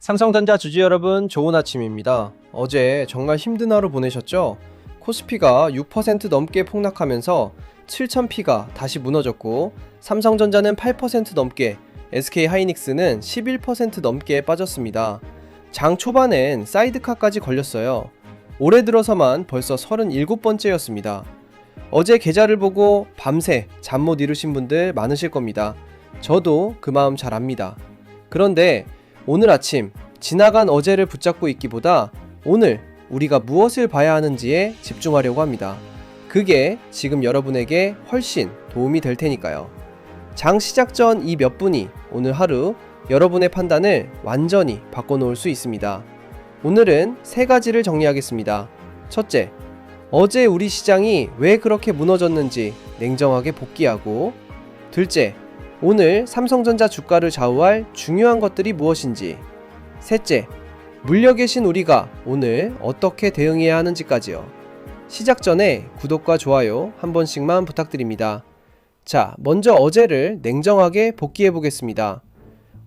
삼성전자 주주 여러분, 좋은 아침입니다. 어제 정말 힘든 하루 보내셨죠? 코스피가 6% 넘게 폭락하면서 7000P가 다시 무너졌고, 삼성전자는 8% 넘게, SK하이닉스는 11% 넘게 빠졌습니다. 장 초반엔 사이드카까지 걸렸어요. 올해 들어서만 벌써 37번째였습니다. 어제 계좌를 보고 밤새 잠 못 이루신 분들 많으실 겁니다. 저도 그 마음 잘 압니다. 그런데 오늘 아침 지나간 어제를 붙잡고 있기보다 오늘 우리가 무엇을 봐야 하는지에 집중하려고 합니다. 그게 지금 여러분에게 훨씬 도움이 될 테니까요. 장 시작 전 이 몇 분이 오늘 하루 여러분의 판단을 완전히 바꿔놓을 수 있습니다. 오늘은 세 가지를 정리하겠습니다. 첫째, 어제 우리 시장이 왜 그렇게 무너졌는지 냉정하게 복기하고, 둘째, 오늘 삼성전자 주가를 좌우할 중요한 것들이 무엇인지, 셋째, 물려 계신 우리가 오늘 어떻게 대응해야 하는지까지요. 시작 전에 구독과 좋아요 한 번씩만 부탁드립니다. 자, 먼저 어제를 냉정하게 복기해 보겠습니다.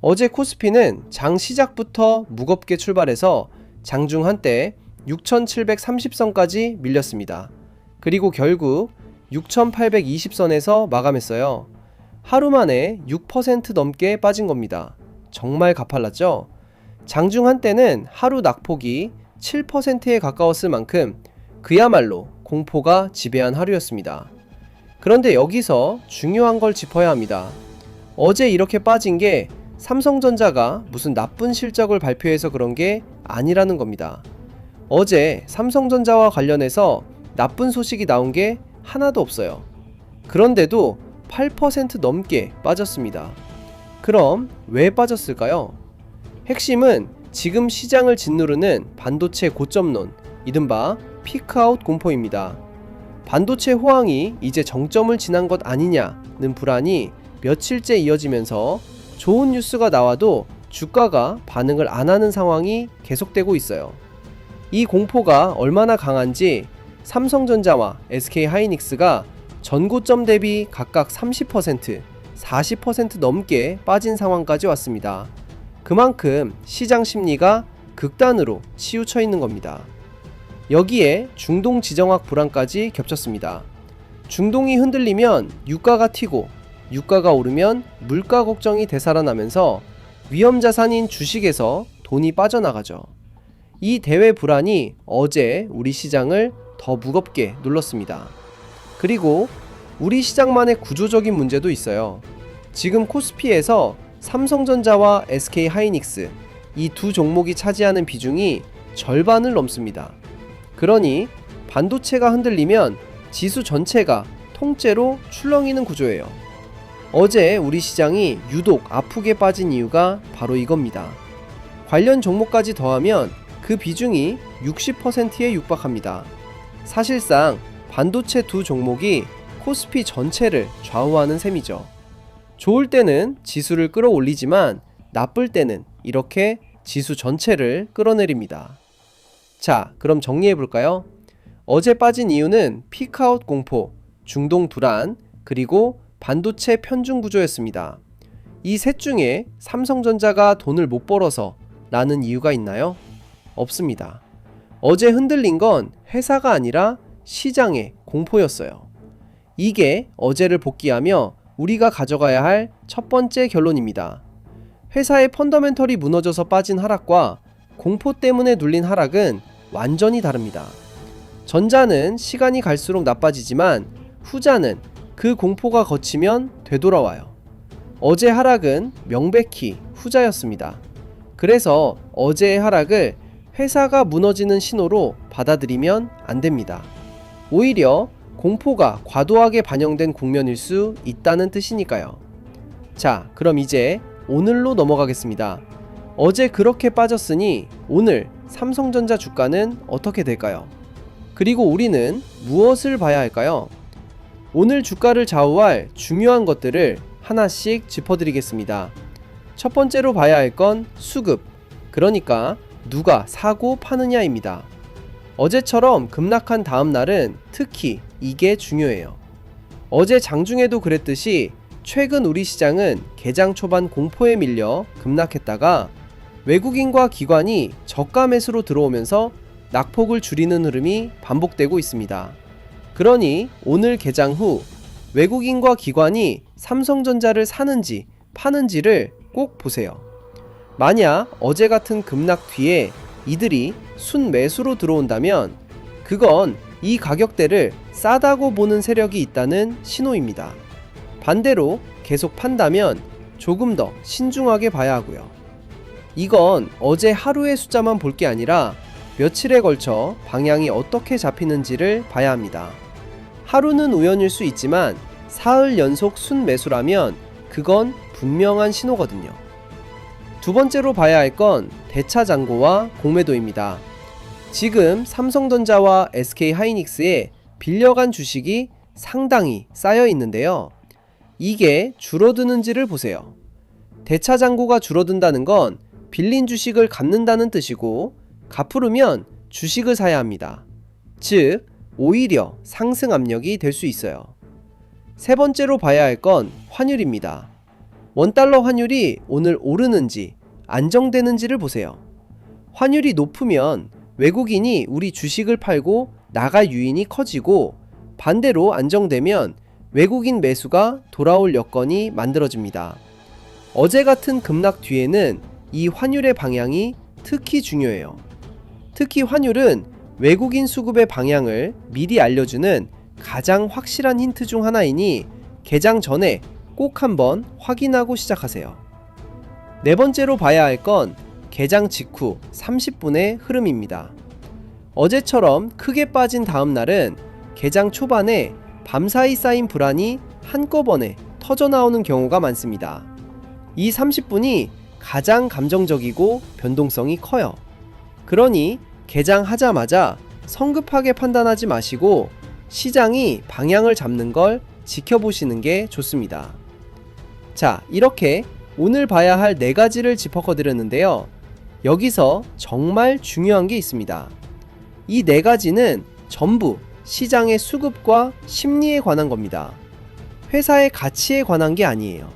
어제 코스피는 장 시작부터 무겁게 출발해서 장중 한때 6730선까지 밀렸습니다. 그리고 결국 6820선에서 마감했어요. 하루 만에 6% 넘게 빠진 겁니다. 정말 가팔랐죠? 장중 한때는 하루 낙폭이 7%에 가까웠을 만큼 그야말로 공포가 지배한 하루였습니다. 그런데 여기서 중요한 걸 짚어야 합니다. 어제 이렇게 빠진 게 삼성전자가 무슨 나쁜 실적을 발표해서 그런 게 아니라는 겁니다. 어제 삼성전자와 관련해서 나쁜 소식이 나온 게 하나도 없어요. 그런데도 8% 넘게 빠졌습니다. 그럼 왜 빠졌을까요? 핵심은 지금 시장을 짓누르는 반도체 고점론, 이른바 피크아웃 공포입니다. 반도체 호황이 이제 정점을 지난 것 아니냐는 불안이 며칠째 이어지면서 좋은 뉴스가 나와도 주가가 반응을 안 하는 상황이 계속되고 있어요. 이 공포가 얼마나 강한지 삼성전자와 SK하이닉스가 전고점 대비 각각 30%, 40% 넘게 빠진 상황까지 왔습니다. 그만큼 시장 심리가 극단으로 치우쳐 있는 겁니다. 여기에 중동 지정학 불안까지 겹쳤습니다. 중동이 흔들리면 유가가 튀고, 유가가 오르면 물가 걱정이 되살아나면서 위험자산인 주식에서 돈이 빠져나가죠. 이 대외 불안이 어제 우리 시장을 더 무겁게 눌렀습니다. 그리고 우리 시장만의 구조적인 문제도 있어요. 지금 코스피에서 삼성전자와 SK하이닉스 이 두 종목이 차지하는 비중이 절반을 넘습니다. 그러니 반도체가 흔들리면 지수 전체가 통째로 출렁이는 구조예요. 어제 우리 시장이 유독 아프게 빠진 이유가 바로 이겁니다. 관련 종목까지 더하면 그 비중이 60%에 육박합니다. 사실상 반도체 두 종목이 코스피 전체를 좌우하는 셈이죠. 좋을 때는 지수를 끌어올리지만 나쁠 때는 이렇게 지수 전체를 끌어내립니다. 자, 그럼 정리해 볼까요? 어제 빠진 이유는 피크아웃 공포, 중동 불안, 그리고 반도체 편중 구조였습니다. 이 셋 중에 삼성전자가 돈을 못 벌어서 라는 이유가 있나요? 없습니다. 어제 흔들린 건 회사가 아니라 시장의 공포였어요. 이게 어제를 복기하며 우리가 가져가야 할 첫 번째 결론입니다. 회사의 펀더멘털이 무너져서 빠진 하락과 공포 때문에 눌린 하락은 완전히 다릅니다. 전자는 시간이 갈수록 나빠지지만 후자는 그 공포가 걷히면 되돌아와요. 어제 하락은 명백히 후자였습니다. 그래서 어제의 하락을 회사가 무너지는 신호로 받아들이면 안 됩니다. 오히려 공포가 과도하게 반영된 국면일 수 있다는 뜻이니까요. 자, 그럼 이제 오늘로 넘어가겠습니다. 어제 그렇게 빠졌으니 오늘 삼성전자 주가는 어떻게 될까요? 그리고 우리는 무엇을 봐야 할까요? 오늘 주가를 좌우할 중요한 것들을 하나씩 짚어드리겠습니다. 첫 번째로 봐야 할 건 수급, 그러니까 누가 사고 파느냐입니다. 어제처럼 급락한 다음 날은 특히 이게 중요해요. 어제 장중에도 그랬듯이 최근 우리 시장은 개장 초반 공포에 밀려 급락했다가 외국인과 기관이 저가 매수로 들어오면서 낙폭을 줄이는 흐름이 반복되고 있습니다. 그러니 오늘 개장 후 외국인과 기관이 삼성전자를 사는지 파는지를 꼭 보세요. 만약 어제 같은 급락 뒤에 이들이 순매수로 들어온다면 그건 이 가격대를 싸다고 보는 세력이 있다는 신호입니다. 반대로 계속 판다면 조금 더 신중하게 봐야 하고요. 이건 어제 하루의 숫자만 볼 게 아니라 며칠에 걸쳐 방향이 어떻게 잡히는지를 봐야 합니다. 하루는 우연일 수 있지만 사흘 연속 순매수라면 그건 분명한 신호거든요. 두 번째로 봐야 할 건 대차 잔고와 공매도입니다. 지금 삼성전자와 SK하이닉스에 빌려간 주식이 상당히 쌓여 있는데요. 이게 줄어드는지를 보세요. 대차 잔고가 줄어든다는 건 빌린 주식을 갚는다는 뜻이고 갚으려면 주식을 사야 합니다. 즉 오히려 상승 압력이 될 수 있어요. 세 번째로 봐야 할 건 환율입니다. 원달러 환율이 오늘 오르는지 안정되는지를 보세요. 환율이 높으면 외국인이 우리 주식을 팔고 나갈 유인이 커지고 반대로 안정되면 외국인 매수가 돌아올 여건이 만들어집니다. 어제 같은 급락 뒤에는 이 환율의 방향이 특히 중요해요. 특히 환율은 외국인 수급의 방향을 미리 알려주는 가장 확실한 힌트 중 하나이니 개장 전에 꼭 한번 확인하고 시작하세요. 네 번째로 봐야 할 건 개장 직후 30분의 흐름입니다. 어제처럼 크게 빠진 다음 날은 개장 초반에 밤사이 쌓인 불안이 한꺼번에 터져나오는 경우가 많습니다. 이 30분이 가장 감정적이고 변동성이 커요. 그러니 개장하자마자 성급하게 판단하지 마시고 시장이 방향을 잡는 걸 지켜보시는 게 좋습니다. 자, 이렇게 오늘 봐야 할 4가지를 짚어드렸는데요. 여기서 정말 중요한 게 있습니다. 이 4가지는 전부 시장의 수급과 심리에 관한 겁니다. 회사의 가치에 관한 게 아니에요.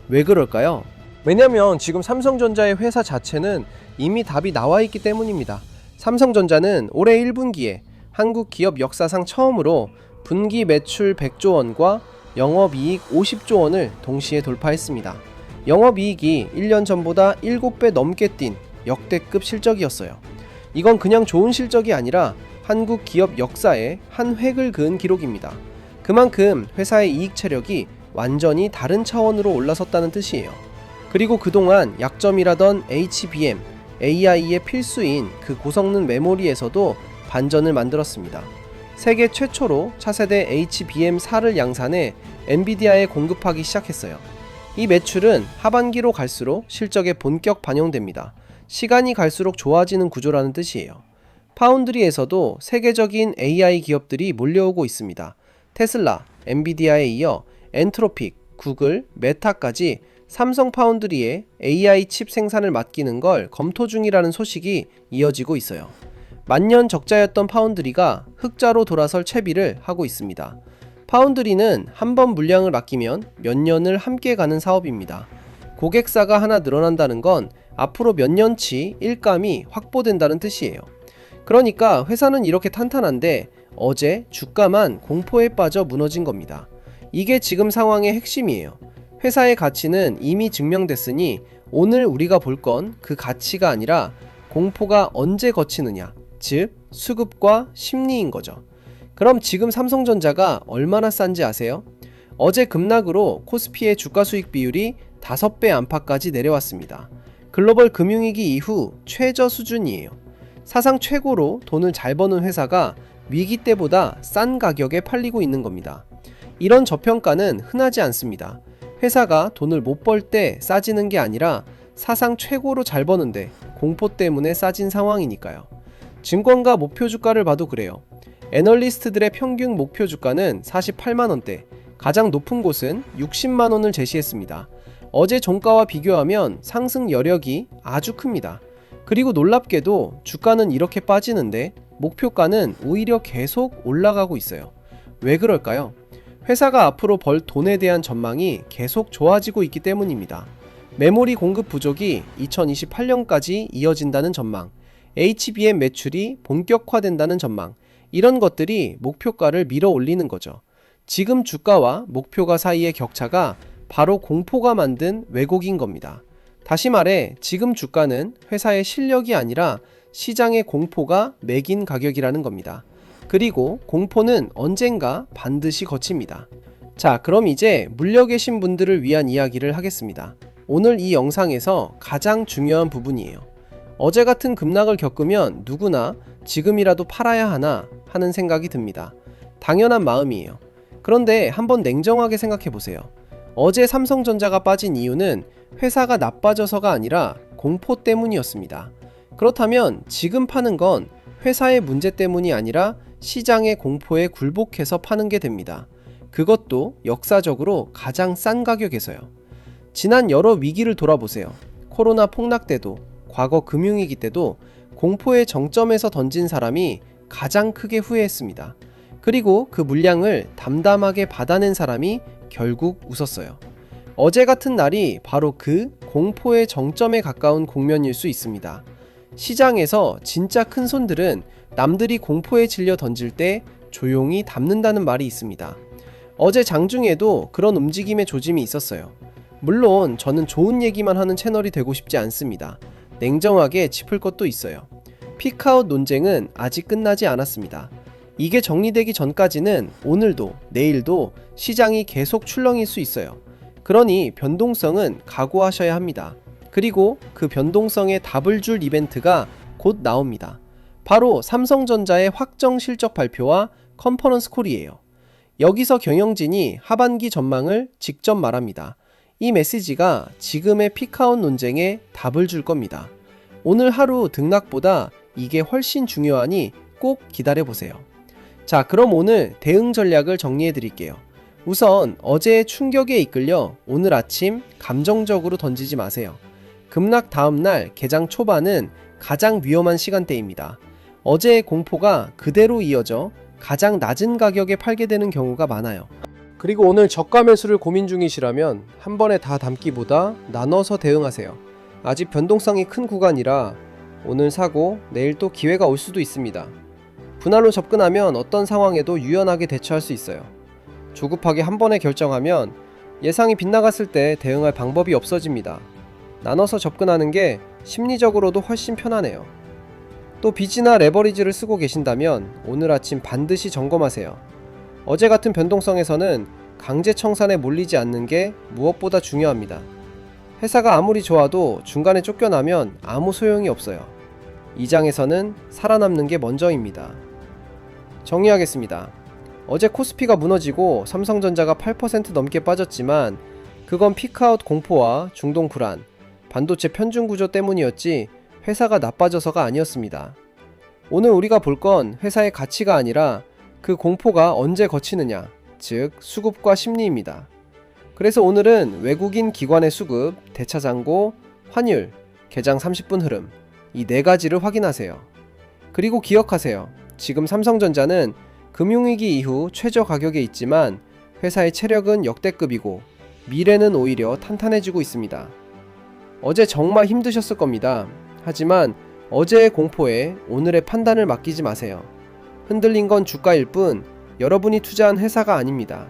왜 그럴까요? 왜냐면 지금 삼성전자의 회사 자체는 이미 답이 나와 있기 때문입니다. 삼성전자는 올해 1분기에 한국 기업 역사상 처음으로 분기 매출 100조 원과 영업이익 50조 원을 동시에 돌파했습니다. 영업이익이 1년 전보다 7배 넘게 뛴 역대급 실적이었어요. 이건 그냥 좋은 실적이 아니라 한국 기업 역사에 한 획을 그은 기록입니다. 그만큼 회사의 이익 체력이 완전히 다른 차원으로 올라섰다는 뜻이에요. 그리고 그동안 약점이라던 HBM, AI의 필수인 그 고성능 메모리에서도 반전을 만들었습니다. 세계 최초로 차세대 HBM4를 양산해 엔비디아에 공급하기 시작했어요. 이 매출은 하반기로 갈수록 실적에 본격 반영됩니다. 시간이 갈수록 좋아지는 구조라는 뜻이에요. 파운드리에서도 세계적인 AI 기업들이 몰려오고 있습니다. 테슬라, 엔비디아에 이어 엔트로픽, 구글, 메타까지 삼성 파운드리에 AI 칩 생산을 맡기는 걸 검토 중이라는 소식이 이어지고 있어요. 만년 적자였던 파운드리가 흑자로 돌아설 채비를 하고 있습니다. 파운드리는 한번 물량을 맡기면 몇 년을 함께 가는 사업입니다. 고객사가 하나 늘어난다는 건 앞으로 몇 년치 일감이 확보된다는 뜻이에요. 그러니까 회사는 이렇게 탄탄한데 어제 주가만 공포에 빠져 무너진 겁니다. 이게 지금 상황의 핵심이에요. 회사의 가치는 이미 증명됐으니 오늘 우리가 볼 건 그 가치가 아니라 공포가 언제 거치느냐, 즉 수급과 심리인 거죠. 그럼 지금 삼성전자가 얼마나 싼지 아세요? 어제 급락으로 코스피의 주가 수익 비율이 5배 안팎까지 내려왔습니다. 글로벌 금융위기 이후 최저 수준이에요. 사상 최고로 돈을 잘 버는 회사가 위기 때보다 싼 가격에 팔리고 있는 겁니다. 이런 저평가는 흔하지 않습니다. 회사가 돈을 못 벌 때 싸지는 게 아니라 사상 최고로 잘 버는데 공포 때문에 싸진 상황이니까요. 증권가 목표 주가를 봐도 그래요. 애널리스트들의 평균 목표 주가는 48만원대, 가장 높은 곳은 60만원을 제시했습니다. 어제 종가와 비교하면 상승 여력이 아주 큽니다. 그리고 놀랍게도 주가는 이렇게 빠지는데 목표가는 오히려 계속 올라가고 있어요. 왜 그럴까요? 회사가 앞으로 벌 돈에 대한 전망이 계속 좋아지고 있기 때문입니다. 메모리 공급 부족이 2028년까지 이어진다는 전망, HBM 매출이 본격화된다는 전망, 이런 것들이 목표가를 밀어 올리는 거죠. 지금 주가와 목표가 사이의 격차가 바로 공포가 만든 왜곡인 겁니다. 다시 말해 지금 주가는 회사의 실력이 아니라 시장의 공포가 매긴 가격이라는 겁니다. 그리고 공포는 언젠가 반드시 거칩니다. 자, 그럼 이제 물려 계신 분들을 위한 이야기를 하겠습니다. 오늘 이 영상에서 가장 중요한 부분이에요. 어제 같은 급락을 겪으면 누구나 지금이라도 팔아야 하나 하는 생각이 듭니다. 당연한 마음이에요. 그런데 한번 냉정하게 생각해 보세요. 어제 삼성전자가 빠진 이유는 회사가 나빠져서가 아니라 공포 때문이었습니다. 그렇다면 지금 파는 건 회사의 문제 때문이 아니라 시장의 공포에 굴복해서 파는 게 됩니다. 그것도 역사적으로 가장 싼 가격에서요. 지난 여러 위기를 돌아보세요. 코로나 폭락 때도, 과거 금융위기 때도 공포의 정점에서 던진 사람이 가장 크게 후회했습니다. 그리고 그 물량을 담담하게 받아낸 사람이 결국 웃었어요. 어제 같은 날이 바로 그 공포의 정점에 가까운 국면일 수 있습니다. 시장에서 진짜 큰 손들은 남들이 공포에 질려 던질 때 조용히 담는다는 말이 있습니다. 어제 장중에도 그런 움직임의 조짐이 있었어요. 물론 저는 좋은 얘기만 하는 채널이 되고 싶지 않습니다. 냉정하게 짚을 것도 있어요. 피크아웃 논쟁은 아직 끝나지 않았습니다. 이게 정리되기 전까지는 오늘도 내일도 시장이 계속 출렁일 수 있어요. 그러니 변동성은 각오하셔야 합니다. 그리고 그 변동성에 답을 줄 이벤트가 곧 나옵니다. 바로 삼성전자의 확정 실적 발표와 컨퍼런스 콜이에요. 여기서 경영진이 하반기 전망을 직접 말합니다. 이 메시지가 지금의 피크아웃 논쟁에 답을 줄 겁니다. 오늘 하루 등락보다 이게 훨씬 중요하니 꼭 기다려보세요. 자, 그럼 오늘 대응 전략을 정리해 드릴게요. 우선 어제의 충격에 이끌려 오늘 아침 감정적으로 던지지 마세요. 급락 다음날 개장 초반은 가장 위험한 시간대입니다. 어제의 공포가 그대로 이어져 가장 낮은 가격에 팔게 되는 경우가 많아요. 그리고 오늘 저가 매수를 고민 중이시라면 한 번에 다 담기보다 나눠서 대응하세요. 아직 변동성이 큰 구간이라 오늘 사고 내일 또 기회가 올 수도 있습니다. 분할로 접근하면 어떤 상황에도 유연하게 대처할 수 있어요. 조급하게 한 번에 결정하면 예상이 빗나갔을 때 대응할 방법이 없어집니다. 나눠서 접근하는 게 심리적으로도 훨씬 편하네요. 또 빚이나 레버리지를 쓰고 계신다면 오늘 아침 반드시 점검하세요. 어제 같은 변동성에서는 강제 청산에 몰리지 않는 게 무엇보다 중요합니다. 회사가 아무리 좋아도 중간에 쫓겨나면 아무 소용이 없어요. 이 장에서는 살아남는 게 먼저입니다. 정리하겠습니다. 어제 코스피가 무너지고 삼성전자가 8% 넘게 빠졌지만 그건 피크아웃 공포와 중동 불안, 반도체 편중 구조 때문이었지 회사가 나빠져서가 아니었습니다. 오늘 우리가 볼 건 회사의 가치가 아니라 그 공포가 언제 거치느냐, 즉 수급과 심리입니다. 그래서 오늘은 외국인 기관의 수급, 대차 잔고, 환율, 개장 30분 흐름, 이 네 가지를 확인하세요. 그리고 기억하세요. 지금 삼성전자는 금융위기 이후 최저 가격에 있지만 회사의 체력은 역대급이고 미래는 오히려 탄탄해지고 있습니다. 어제 정말 힘드셨을 겁니다. 하지만 어제의 공포에 오늘의 판단을 맡기지 마세요. 흔들린 건 주가일 뿐 여러분이 투자한 회사가 아닙니다.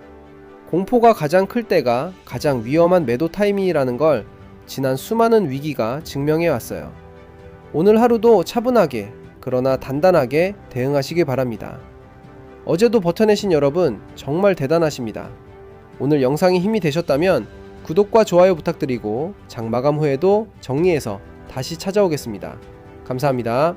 공포가 가장 클 때가 가장 위험한 매도 타이밍이라는 걸 지난 수많은 위기가 증명해 왔어요. 오늘 하루도 차분하게 그러나 단단하게 대응하시길 바랍니다. 어제도 버텨내신 여러분 정말 대단하십니다. 오늘 영상이 힘이 되셨다면 구독과 좋아요 부탁드리고 장 마감 후에도 정리해서 다시 찾아오겠습니다. 감사합니다.